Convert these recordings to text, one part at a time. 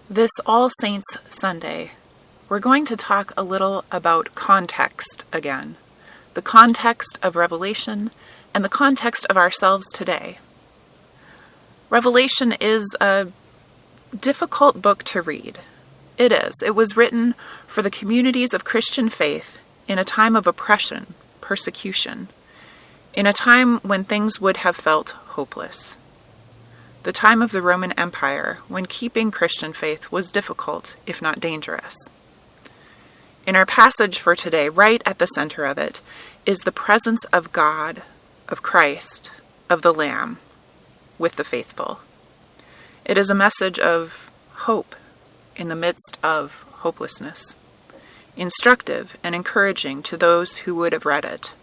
This All Saints Sunday, we're going to talk a little about context again. The context of Revelation and the context of ourselves today. Revelation is a difficult book to read. It is. It was written for the communities of Christian faith in a time of oppression, persecution, in a time when things would have felt hopeless. The time of the Roman Empire, when keeping Christian faith was difficult, if not dangerous. In our passage for today, right at the center of it, is the presence of God, of Christ, of the Lamb, with the faithful. It is a message of hope in the midst of hopelessness, instructive and encouraging to those who would have read it.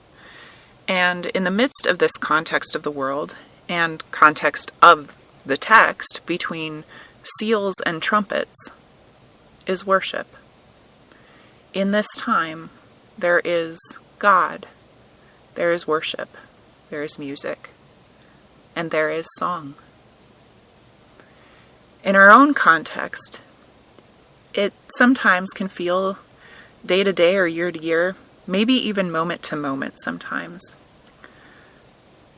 And in the midst of this context of the world, and context of the text between seals and trumpets, is worship. In this time, there is God, there is worship, there is music, and there is song. In our own context, it sometimes can feel day to day or year to year, maybe even moment to moment sometimes,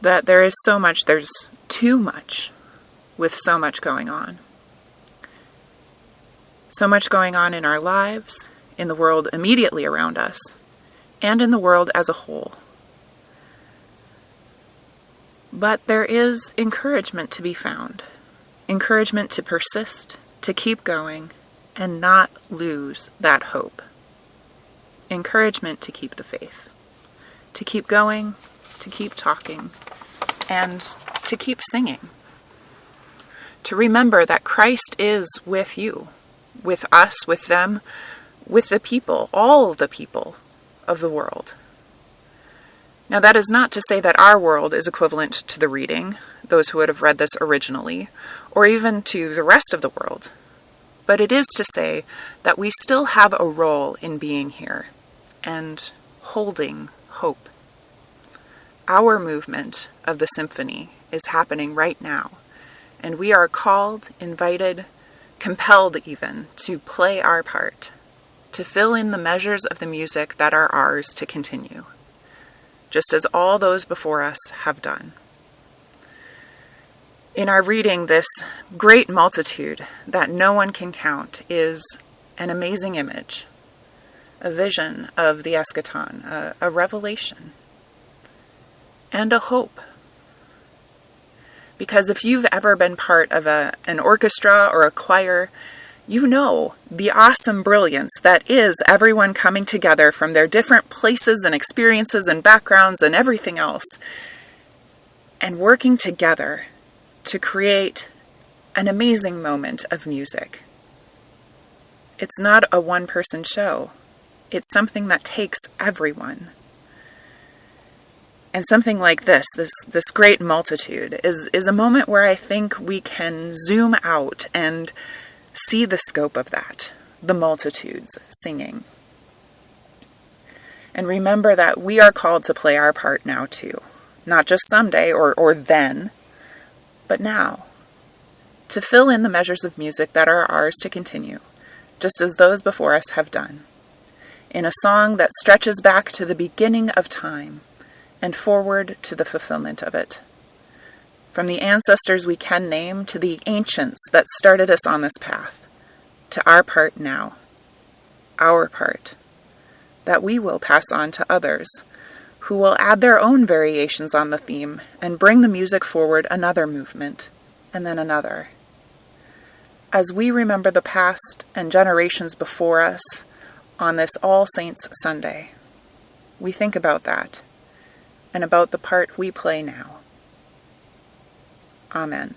that there is so much, there's too much with so much going on. So much going on in our lives, in the world immediately around us, and in the world as a whole. But there is encouragement to be found. Encouragement to persist, to keep going, and not lose that hope. Encouragement to keep the faith. To keep going, to keep talking, and to keep singing. To remember that Christ is with you, with us, with them, with the people, all the people of the world. Now that is not to say that our world is equivalent to the reading, those who would have read this originally, or even to the rest of the world. But it is to say that we still have a role in being here and holding hope. Our movement of the symphony is happening right now, and we are called, invited, compelled even, to play our part, to fill in the measures of the music that are ours to continue, just as all those before us have done. In our reading, this great multitude that no one can count is an amazing image, a vision of the eschaton, a revelation, and a hope. Because if you've ever been part of an orchestra or a choir, you know the awesome brilliance that is everyone coming together from their different places and experiences and backgrounds and everything else, and working together to create an amazing moment of music. It's not a one-person show. It's something that takes everyone. And something like this great multitude, is a moment where I think we can zoom out and see the scope of that, the multitudes singing. And remember that we are called to play our part now too. Not just someday or then, but now. To fill in the measures of music that are ours to continue, just as those before us have done. In a song that stretches back to the beginning of time, and forward to the fulfillment of it. From the ancestors we can name to the ancients that started us on this path, to our part now, our part, that we will pass on to others, who will add their own variations on the theme and bring the music forward another movement, and then another. As we remember the past and generations before us on this All Saints Sunday, we think about that, and about the part we play now. Amen.